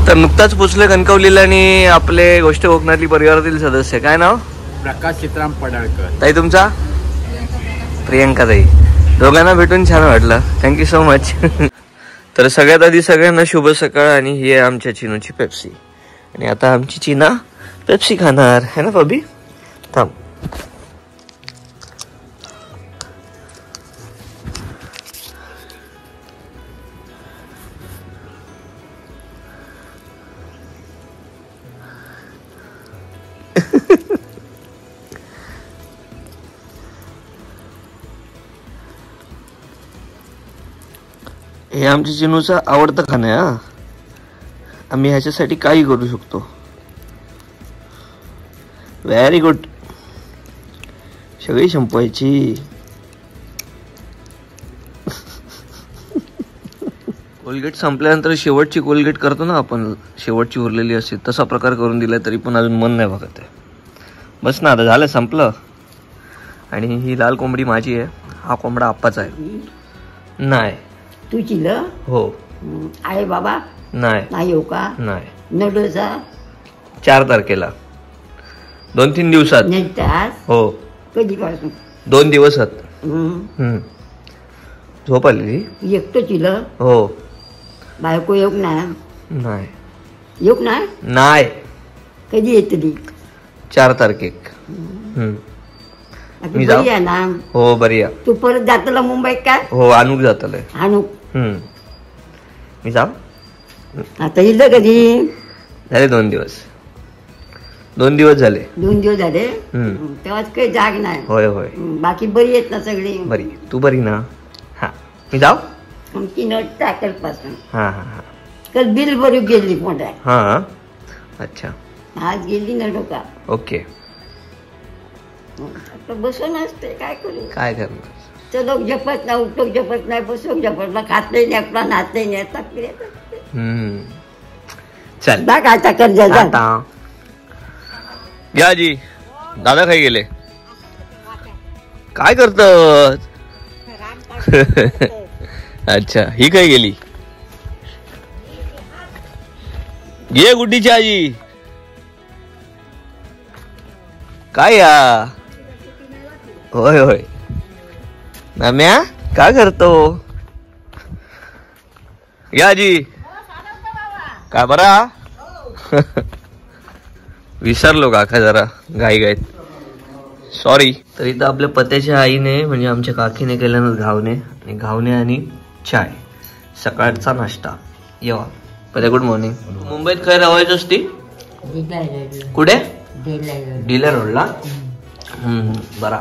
तर नुकताच पोचले कणकवलीला आणि आपले गोष्ट कोकणातली परिवारातील सदस्य. काय नाव? प्रकाश चित्राम पडाळकर. ताई तुमचा? प्रियंका ताई. दोघांना भेटून छान वाटलं. Thank you so much. तर सगळ्यात आधी सगळ्यांना शुभ सकाळ. आणि ही आहे आमच्या चिनूची पेप्सी. आणि आता आमची चिना पेप्सी खाणार है ना बबी? थांब. हे आमच्या चिनूचं आवडतं खाणं आहे. हा, आम्ही ह्याच्यासाठी काही करू शकतो. Very good. सगळी संपवायची. कोलगेट संपल्यानंतर शेवटची कोलगेट करतो ना आपण, शेवटची उरलेली असते, तसा प्रकार करून दिला तरी पण अजून मन नाही बघत आहे. बस ना, आता झालं, संपलं. आणि ही लाल कोंबडी माझी आहे, हा कोंबडा आप्पाचा आहे. नाही तुझी ल हो. आहे बाबा? नाही हो का? नाही. नडोचा 4 तारखेला 2-3 दिवसात. हो. कधीपासून? 2 दिवसात. झोप आली? एकटो चिल? हो. बायको येऊ नाही? नाही. येऊ नाही? नाही. कधी येत ती? 4 तारखेक. मी जाऊ? बरी ना? हो बरी आहे. तू परत जातला मुंबईत काय? हो, अनुक जातलंय. अनुक? मी जाऊ? आता इथं कधी? झाले 2 दिवस. 2 दिवस झाले. 2 दिवस झाले? तेव्हाच काही जाग नाही. होय होय. बाकी बरी आहेत ना सगळी? बरी. तू बरी ना? हा. मी जाऊ? आमची नट टाकल पासून. हा हा हा. काल बिल भरू गेली मोठ्या. हा. अच्छा. आज गेली ना डोका. ओके. बसून असते, काय करू? काय करणार? चलो जपत नाही, उठोक जपत नाही, बसोक जपत नाही, खाते नाही, आपला नाते नाही. चल बा काय कर्ज या जी. दादा काय गेले? काय करत? अच्छा, ही काय गेली? ये गुड्डीची आजी. काय या? होय होय. नाम्या काय करतो? या जी. काय बरा? विसरलो काका जरा घाईघाईत, सॉरी. तर इथं आपल्या पत्याच्या आईने म्हणजे आमच्या काकीने केल्यानं घावणे, आणि घावणे आणि चाय सकाळचा नाश्ता. येवा पत्या, गुड मॉर्निंग. मुंबईत काय राहायचं असती? कुठे? डिले रोडला. बरा.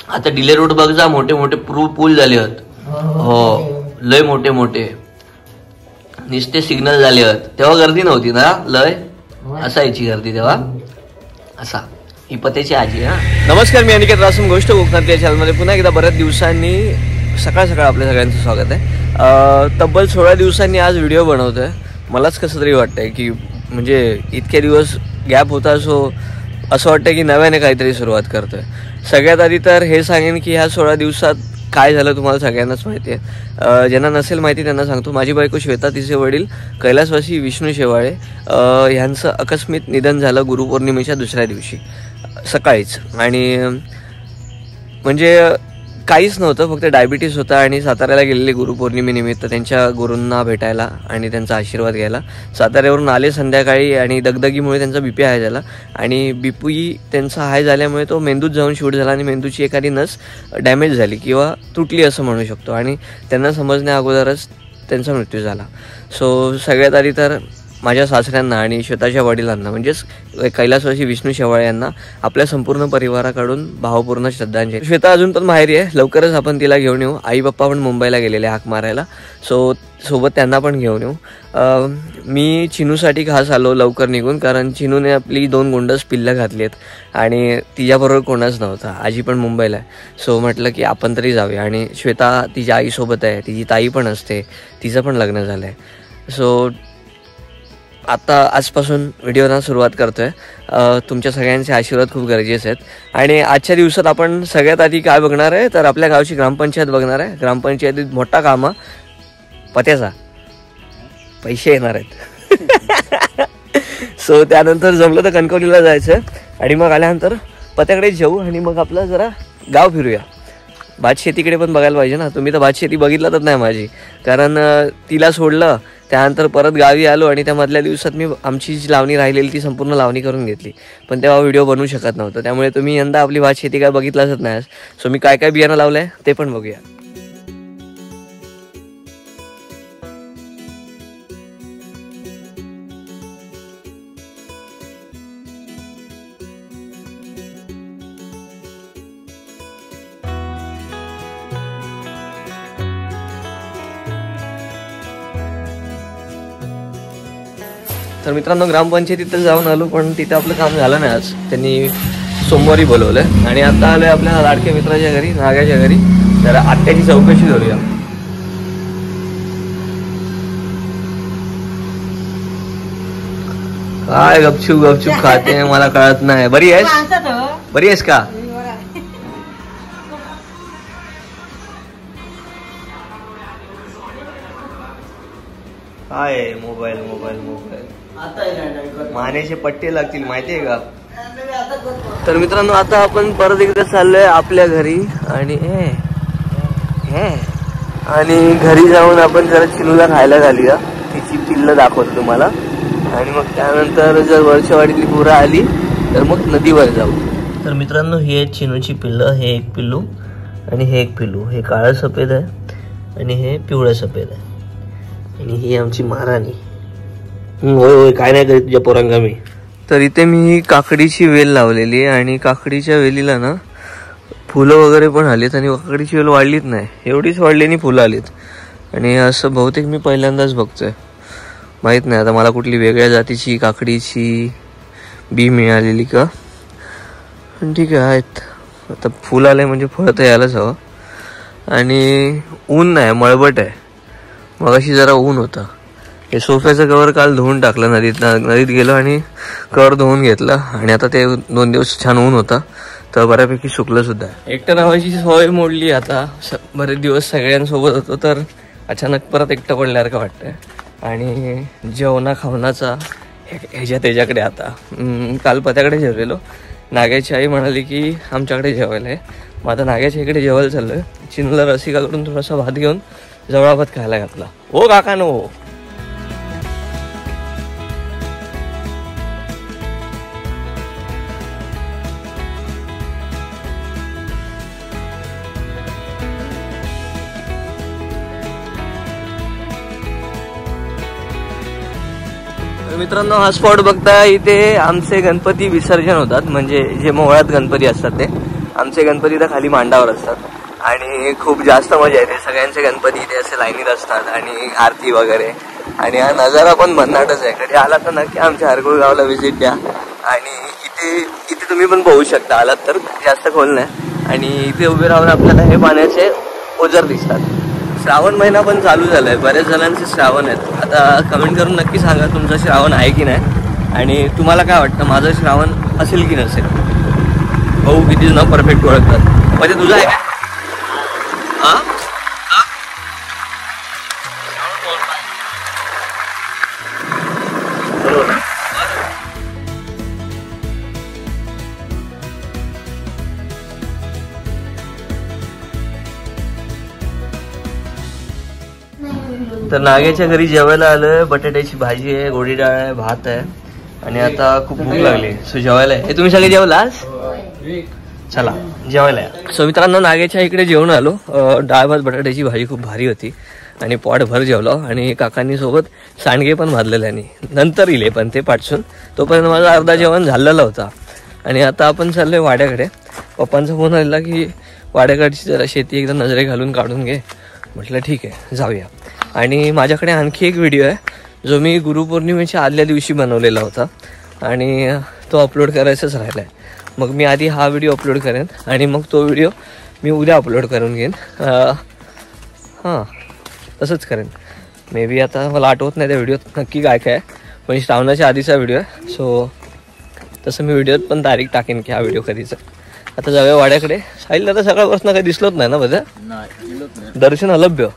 आता डिले रोड बघ जा, मोठे मोठे पूल झाले आहेत. हो, लय मोठे मोठे निस्ते सिग्नल झाले आहेत. तेव्हा गर्दी नव्हती ना, लय असायची गर्दी तेव्हा. असा ही पत्याची आजी. हा, नमस्कार, मी अनिकेत रासम, गोष्ट कोकणात या चॅनलमध्ये पुन्हा एकदा बऱ्याच दिवसांनी सकाळ सकाळ आपल्या सगळ्यांचं स्वागत आहे. तब्बल 16 दिवसांनी आज व्हिडिओ बनवतोय. मलाच कसं तरी वाटतंय की म्हणजे इतके दिवस गॅप होता, सो असं वाटतं की नव्याने काहीतरी सुरुवात करतोय. सगळ्यात आधी तर हे सांगेन की ह्या 16 दिवसात काय झालं तुम्हाला सगळ्यांनाच माहिती आहे. ज्यांना नसेल माहिती त्यांना सांगतो. माझी बायको श्वेता, तिचे वडील कैलासवासी विष्णू शेवाळे ह्यांचं आकस्मिक निधन झालं गुरुपौर्णिमेच्या दुसऱ्या दिवशी सकाळीच. आणि म्हणजे काहीच नव्हतं, फक्त डायबिटीस होता. आणि साताऱ्याला गेलेले गुरुपौर्णिमेनिमित्त त्यांच्या गुरूंना भेटायला आणि त्यांचा आशीर्वाद घ्यायला. साताऱ्यावरून आले संध्याकाळी, आणि दगदगीमुळे त्यांचा बीपी हाय झाला. आणि बीपी त्यांचा हाय झाल्यामुळे तो मेंदूत जाऊन शूट झाला, आणि मेंदूची एखादी नस डॅमेज झाली किंवा तुटली असं म्हणू शकतो. आणि त्यांना समजण्या अगोदरच त्यांचा मृत्यू झाला. सो सगळ्यात आधी तर माझ्या सासऱ्यांना आणि श्वेताच्या वडिलांना म्हणजेच कैलासवासी विष्णू शेवाळे यांना आपल्या संपूर्ण परिवाराकडून भावपूर्ण श्रद्धांजली. श्वेता अजून पण माहेरी आहे, लवकरच आपण तिला घेऊन येऊ. आई बाप्पा पण मुंबईला गेलेले हाक मारायला, सो सोबत त्यांना पण घेऊन येऊ. मी चिनूसाठी खास आलो लवकर निघून, कारण चिनूने आपली 2 गोंडस पिल्लं घातली आहेत आणि तिच्याबरोबर कोणाच नव्हता. आजी पण मुंबईला आहे, सो म्हटलं की आपण तरी जाऊया. आणि श्वेता तिच्या आईसोबत आहे, तिची ताई पण असते, तिचं पण लग्न झालं आहे. सो आता आजपासून व्हिडिओला सुरुवात करतोय. तुमच्या सगळ्यांचे आशीर्वाद खूप गरजेचे आहेत. आणि आजच्या दिवसात आपण सगळ्यात आधी काय बघणार आहे तर आपल्या गावची ग्रामपंचायत बघणार आहे. ग्रामपंचायतीत मोठा काम पत्याचा पैसे येणार आहेत. सो त्यानंतर जमलं तर कणकवलीला जायचं आणि मग आल्यानंतर पत्याकडे जाऊ आणि मग आपलं जरा गाव फिरूया. भातशेतीकडे पण बघायला पाहिजे ना. तुम्ही तर भातशेती बघितलं तर नाही माझी, कारण तिला सोडलं त्यानंतर परत गावी आलो आणि त्या मधल्या दिवसात मी आमची जी लावणी राहिलेली ती संपूर्ण लावणी करून घेतली, पण तेव्हा व्हिडिओ बनवू शकत नव्हतं. त्यामुळे तुम्ही यंदा आपली भातशेती काय बघितलंच नाही. सो मी काय काय बियाणं लावलंय ते पण बघूया. तर मित्रांनो ग्रामपंचायतीत जाऊन आलो, पण तिथं आपलं काम झालं नाही आज. त्यांनी सोमवारी बोलवलंय आणि आता आलोय आपल्या लाडक्या मित्राच्या घरी, नाग्याच्या घरी. तर आत्याची चौकशी करूया. काय गपचूप गपचूप खाते मला कळत नाही. बरी आहेस? बरी आहेस का? काय मोबाईल मोबाईल मोबाईल मानेचे पट्टे लागतील माहितीये का. तर मित्रांनो आता आपण परत एकदा चाललोय आपल्या घरी आणि आणि घरी जाऊन आपण जरा चिनूला खायला घालूया. तिची पिल्लं दाखवतो तुम्हाला आणि मग त्यानंतर जर वर्षवाडीतली पुरं आली तर मग नदीवर जाऊ. तर मित्रांनो ही आहे चिनूची पिल्लं. हे एक पिल्लू आणि हे एक पिल्लू. हे काळं सफेद आहे आणि हे पिवळं सफेद आहे आणि ही आमची महाराणी. होय होय काय नाही करीत तुझ्या पोरांगा मी. तर इथे मी काकडीची वेल लावलेली आहे आणि काकडीच्या वेलीला ना फुलं वगैरे पण आलीत आणि काकडीची वेल वाढलीच नाही, एवढीच वाढली आणि फुलं आलीत. आणि असं बहुतेक मी पहिल्यांदाच बघतोय, माहीत नाही आता मला कुठली वेगळ्या जातीची काकडीची बी मिळालेली का. पण ठीक आहे आहेत. आता फुल आलंय म्हणजे फळ तर यायलाच हवं. आणि ऊन नाही, मळबट आहे. मग अशी जरा ऊन होतं. हे सोफ्याचं कवर काल धुवून टाकलं नदीत गेलो आणि कवर धुवून घेतलं आणि आता ते 2 दिवस छान ऊन होता तर बऱ्यापैकी सुकलं सुद्धा. एकटं राहायची सवय मोडली आता. बरेच दिवस सगळ्यांसोबत होतो तर अचानक परत एकटं पडल्यासारखं वाटतंय. आणि जेवणा खावणाचा ह्याच्या त्याच्याकडे आता. काल पत्याकडे जेवलेलो. नाग्याची आई म्हणाली की आमच्याकडे जेवायला आहे. मग आता नाग्याच्या इकडे जेवायला चाललोय. चिनूला रसिकाकडून थोडासा भात घेऊन जवळा भात खायला घातला. हो काका नो. मित्रांनो हा स्पॉट बघता, इथे आमचे गणपती विसर्जन होतात. म्हणजे जे मोहळ्यात गणपती असतात ते आमचे गणपती तर खाली मांडावर असतात आणि खूप जास्त मजा येते. सगळ्यांचे गणपती इथे असे लाईनीत असतात आणि आरती वगैरे. आणि हा नजारा पण भन्नाटच आहे. कधी आला तर नक्की आमच्या हरकुळ गावाला व्हिजिट द्या. आणि इथे तुम्ही पण पोहू शकता आलात तर, जास्त खोल नाही. आणि इथे उभे राहून आपल्याला हे पाण्याचे ओझर दिसतात. श्रावण महिना पण चालू झालाय. बऱ्याच जणांचे श्रावण आहेत. आता कमेंट करून नक्की सांगा तुमचं श्रावण आहे की नाही आणि तुम्हाला काय वाटतं माझं श्रावण असेल की नसेल. भाऊ किती न परफेक्ट ओळखतात. म्हणजे तुझं आहे का? तर नाग्याच्या घरी जेवायला आलोय. बटाट्याची भाजी आहे, गोडी डाळ आहे, भात आहे आणि आता खूप भूक लागली. सो जेवायला आहे. तुम्ही सगळे जेवलास? चला जेवायला आहे. सो मित्रांनो नाग्याच्या इकडे जेवण आलो. डाळ भात बटाट्याची भाजी खूप भारी होती आणि पोट भर जेवलो. आणि काकांनी सोबत सांडगे पण भाजलेल्यानी नंतर इले पण ते पाठसून. तोपर्यंत माझा अर्धा जेवण झालेला होता. आणि आता आपण चाललोय वाड्याकडे. पप्पांचा फोन आलेला की वाड्याकडची जरा शेती एकदा नजरे घालून काढून घे. म्हटलं ठीक आहे जाऊया. आणि माझ्याकडे आणखी एक व्हिडिओ आहे जो मी गुरुपौर्णिमेच्या आदल्या दिवशी बनवलेला होता आणि तो अपलोड करायचाच राहिला आहे. मग मी आधी हा व्हिडिओ अपलोड करेन आणि मग तो व्हिडिओ मी उद्या अपलोड करून घेईन. हां तसंच करेन मे बी. आता मला आठवत नाही त्या व्हिडिओत नक्की काय काय, पण श्रावणाच्या आधीचा व्हिडिओ आहे. सो तसं मी व्हिडिओत पण तारीख टाकेन की हा व्हिडिओ कधीचा. आता जाऊया वाड्याकडे. साहिल आता सकाळपासून काही दिसलोच नाही ना बघा. दर्शन अलभ्य.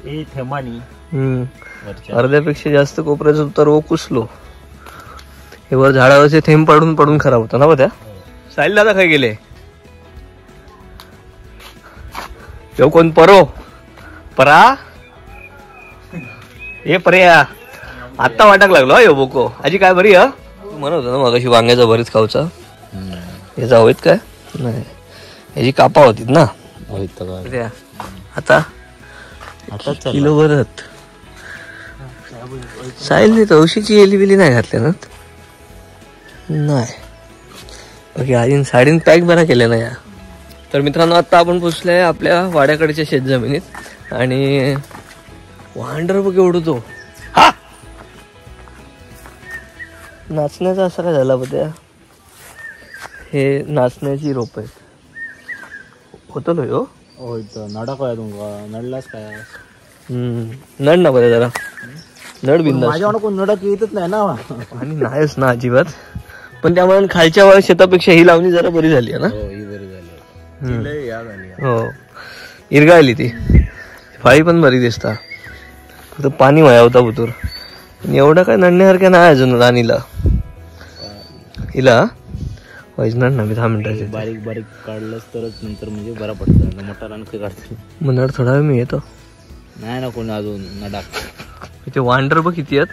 ही थेमानी अर्ध्यापेक्षा जास्त कोपऱ्याचं तर कुसलो. हे वर झाडावरचे थेंब पडून पडून खराब होता ना बघ त्या. साहिल दादा काय गेले? यो कोण परो परा हे पर्या आत्ता वाटाक लागलो यो बोको. आजी काय बरी हा म्हणत होता ना मग अशी वांग्याचा भरीत खाऊचा. याचा होईत काय नाही याची कापा होतीत ना आता किलो भरत. साहिलने तवशीची एली बिली नाही घातल्या ना नाही. बाकी आजीन साडीन पॅक बरा केल्या ना या. तर मित्रांनो आता आपण पोचलोय आपल्या वाड्याकडच्या शेतजमिनीत आणि वांडर बघ एवढं तो हा नाचण्याचा असं काय झाला बघ. हे नाचण्याची रोप आहेत होतो लो नडा काय तुमका नडलाच काय नड ना बरं जरा नड बिंदा माझ्या कोण नडक येतच नाही ना आणि नाहीच ना अजिबात. पण त्यामुळे खालच्या शेतापेक्षा ही लावणी जरा बरी झाली आहे ना. हो इरगाळली ती फाळी पण बरी दिसता. फक्त पाणी व्हाया होता बुतूर. एवढं काय नडण्यासारख्या नाही अजून राणीला हिला वैजनार ना मी 10 मिनिटाचे बारीक बारीक काढलंच तरच नंतर म्हणजे बरा पडतं. मोठा रान काढतो मग नड थोडा वेळ मी येतो नाही ना कोणी अजून नडा. इथे वांडर बघ किती आहेत.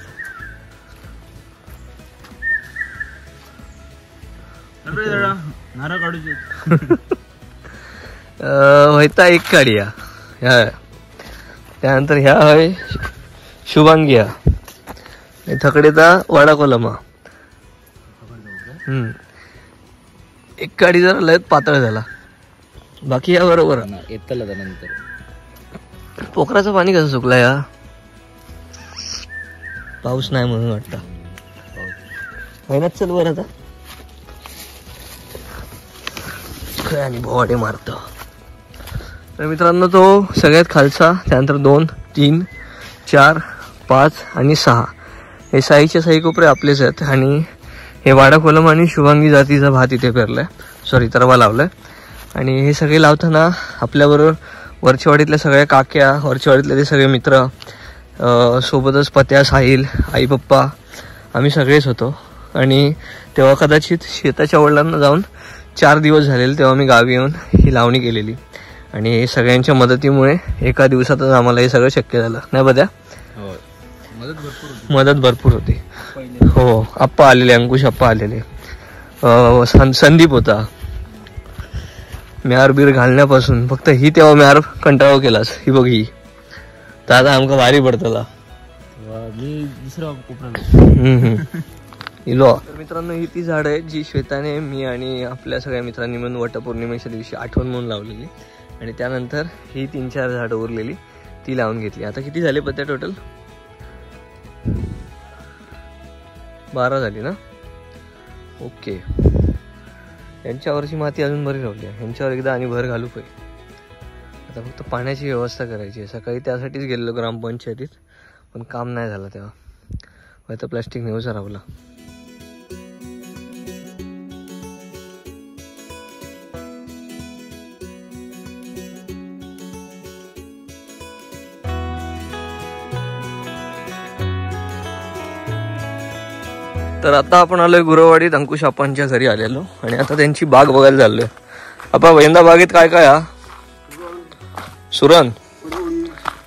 व्हायता एक काढी ह्या त्यानंतर ह्या हय शुभांगी थकडेचा वाडा कोलमा. एक काडी जरा लयत पातळ झाला. बाकी या बरोबर येतला नंतर पोखराचं पाणी कसं सुकला या पाऊस नाही म्हणून वाटतं. महिन्यात चल बरं आता आणि भोवाडे मारत. तर मित्रांनो तो सगळ्यात खालचा त्यानंतर 2, 3, 4, 5 आणि 6 हे 6चे 6 कोपरे आपलेच आहेत. आणि हे वाडा कोलम आणि शुभांगी जातीचा भात इथे पेरलाय सॉरी तरवा लावलाय. आणि हे सगळे लावताना आपल्याबरोबर वरचेवाडीतल्या सगळ्या काक्या वरचेवाडीतले ते सगळे मित्र सोबतच पत्या साहिल आई पप्पा आम्ही सगळेच होतो. आणि तेव्हा कदाचित शेताच्या वडिलांना जाऊन 4 दिवस झालेले तेव्हा मी गावी येऊन ही लावणी केलेली. आणि हे सगळ्यांच्या मदतीमुळे एका दिवसातच आम्हाला हे सगळं शक्य झालं नाही बद्या. मदत भरपूर होती. हो आप्पा आलेले अंकुश आप्पा आलेले संदीप होता. म्यार बीर घालण्यापासून फक्त ही तेव्हा म्यार कंटाळा केलास ही बघ ही दादा आमका भारी पडतला मी दुसरा कोपरा इलो. तर मित्रांनो ही ती झाड आहे जी श्वेताने मी आणि आपल्या सगळ्या मित्रांनी म्हणून वटपौर्णिमेच्या दिवशी आठवण म्हणून लावलेली. आणि त्यानंतर ही 3-4 झाडं उरलेली ती लावून घेतली. आता किती झाले पत्त्या टोटल 12 झाली ना. ओके यांच्यावरची माती अजून बरी राहिली आहे. यांच्यावर एकदा आणि भर घालू पाहिजे. आता फक्त पाण्याची व्यवस्था करायची आहे. सकाळी त्यासाठीच गेलेलो ग्रामपंचायतीत पण काम नाही झालं तेव्हा आता प्लास्टिक नेऊचा राहिला. तर आता आपण आलोय गुरवाडीत अंकुश आपांच्या घरी आलेलो आणि आता त्यांची बाग बघायला चाललोय. आपा यंदा बागेत काय काय हा सुरण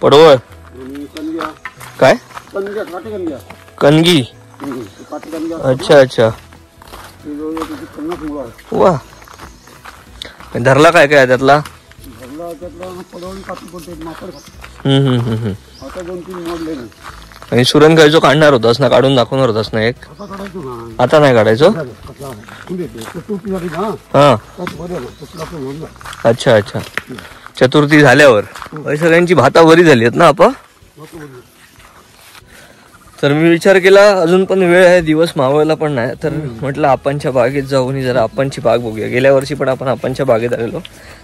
पडवळ काय कणगी अच्छा अच्छा वा धरला काय काय त्यातला आणि सुरण खायचो काढणार होतास ना काढून दाखवणार होतास ना एक आता नाही काढायचो हा अच्छा अच्छा चतुर्थी झाल्यावर सगळ्यांची भाता बरी झाली आहेत ना आपा. तर मी विचार केला अजून पण वेळ आहे दिवस मावळला पण नाही तर म्हटलं आपणच्या बागेत जाऊन जरा आपणची बाग बघूया. गेल्या वर्षी पण आपण आपणच्या बागेत आलेलो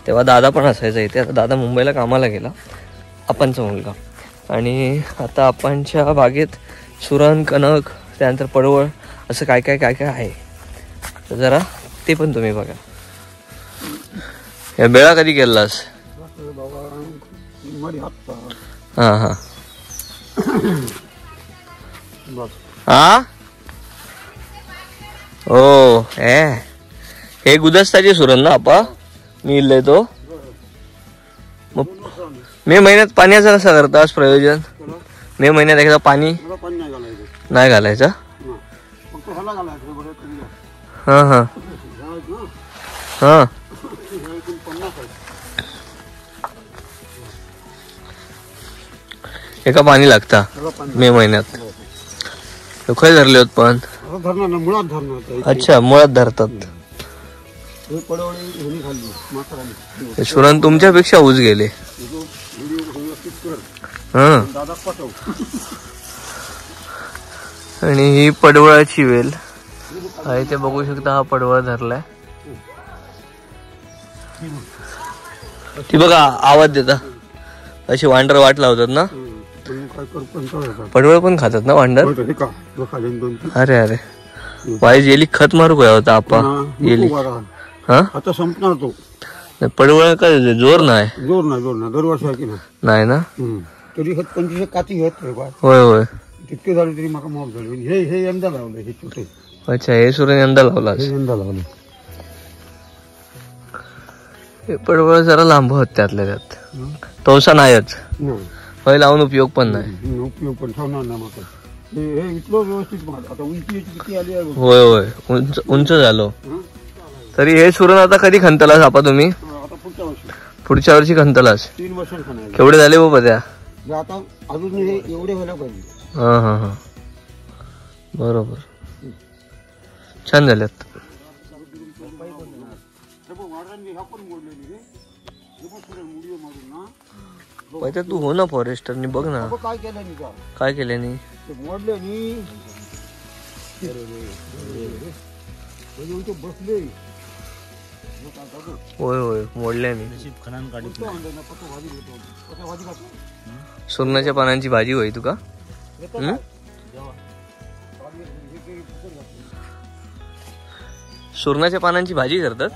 तेव्हा दादा पण असायचा इथे. आता दादा मुंबईला कामाला गेला आपणचा मुलगा. आणि आता आपणच्या बागेत सुरण कणक त्यानंतर पडवळ असं काय काय काय काय आहे तर जरा ते पण तुम्ही बघा. या बेळा कधी केलास हां हां बघ हा ओ हे गुदस्ताचे सुरण ना आपा मी इल्ले तो मग मे महिन्यात पाण्याचं कसं करतास प्रयोजन मे महिन्यात एकदा पाणी मला पाणी नाही घालायचं नाही घालायचं फक्त ह्याला घालायचं बरं तुम्ही हां हां हां ह्यातून 50 आहे एका पाणी लागता ह्याला पाणी मे महिन्यात खय धरले होत पण आता धरणार ना मुळात धरणार अच्छा मुळात धरतात हे पडवळी ह्यानी खाल्ली मात्राने हे सुरण तुमच्यापेक्षा ऊस गेले व्हिडिओ व्यवस्थित कर हं दादा पाठव आणि ही पडवळाची वेल आहे ते बघू शकता हा पडवळ धरलाय ती बघा आवाज देता अशी वांडर वाट लावतात ना काय करू पण पडवळ पण खातात ना वांडर हे का खाली 2-3 अरे अरे वाईज येली खत मारू काय होता आपा येली हा आता संपणार तो पडवळ काय जोर नाही जोर नाही दरवर्षी आहे की नाही ना तरी 25 काती घेत बा होय होय तितके झाले तरी मला माफ झाले हे यंदा लावलं हे छोटे अच्छा हे सुरण यंदा लावला हे यंदा लावलं हे पडवळ जरा लांब होत त्यातल्या त्यात तोसा नाहीच होय लावून उपयोग पण नाही उपयोग पण ठेवणार ना मग हे इतकं व्यवस्थित मार आता उंची किती आली आहे होय होय उंच उंच झालो तरी हे सुरण आता कधी खंतलास आपा तुम्ही आता पुढच्या वर्षी खंतलास 3 वर्षांनी खाणार केवढे झाले बाबा त्या आता अजून हे एवढे व्हायला पाहिजे हा हा हा बरोबर छान झाल्यात तू हो ना फॉरेस्टरनी बघ ना काय केलं नाही का काय केल्यानी मोडले नी बसले होय होय मोडल्यानी खणान काढत सुरणाच्या पानांची भाजी होई तुका सुरणाच्या पानांची भाजी करतात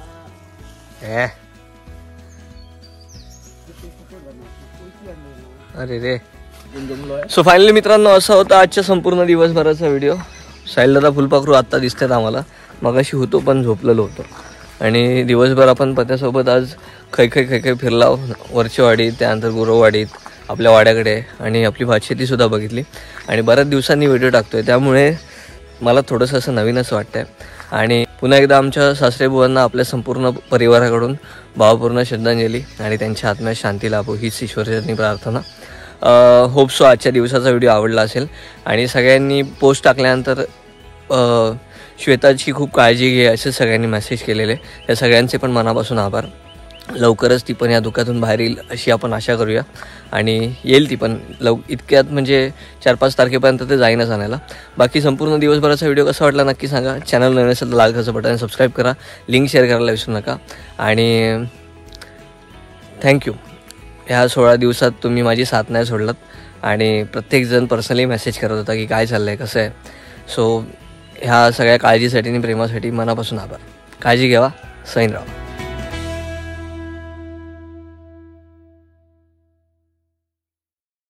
अरे रे सो फायनली मित्रांनो असा होता आजच्या संपूर्ण दिवसभराचा व्हिडिओ. साहिल दादा फुलपाखरू आत्ता दिसतात आम्हाला, मगाशी होतो पण झोपलेलो होतो. आणि दिवसभर आपण पत्यासोबत आज खै फिरला, वरच्या वाडीत, त्यानंतर गुरववाडीत, आपल्या वाड्याकडे आणि आपली भातशेतीसुद्धा बघितली. आणि बऱ्याच दिवसांनी व्हिडिओ टाकतोय त्यामुळे मला थोडंसं असं नवीनच वाटतंय. आणि पुन्हा एकदा आमच्या सासरेबुवांना आपल्या संपूर्ण परिवाराकडून भावपूर्ण श्रद्धांजली आणि त्यांच्या आत्म्यात शांती लाभो हीच ईश्वरचरणी प्रार्थना. होप सो आजच्या दिवसाचा व्हिडिओ आवडला असेल. आणि सगळ्यांनी पोस्ट टाकल्यानंतर श्वेताची खूप काळजी घे असे सगळ्यांनी मेसेज केलेले, त्या सगळ्यांचे पण मनापासून आभार. लवकरच ती पण या दुःखातून बाहेर येईल अशी आपण आशा करूया. आणि येईल ती पण इतक्यात, म्हणजे 4-5 तारखेपर्यंत ते जाईनच आणायला. बाकी संपूर्ण दिवसभराचा व्हिडिओ कसा वाटला नक्की सांगा. चॅनल नवीन असेल तर लाल कलरचं बटन सबस्क्राईब करा, लिंक शेअर करायला विसरू नका. आणि थँक्यू. ह्या 16 दिवसात तुम्ही माझी साथ नाही सोडलात आणि प्रत्येकजण पर्सनली मेसेज करत होता की काय चाललं आहे, कसं आहे. सो ह्या सगळ्या काळजीसाठी आणि प्रेमासाठी मनापासून आभार. काळजी घ्यावा. सैन राव.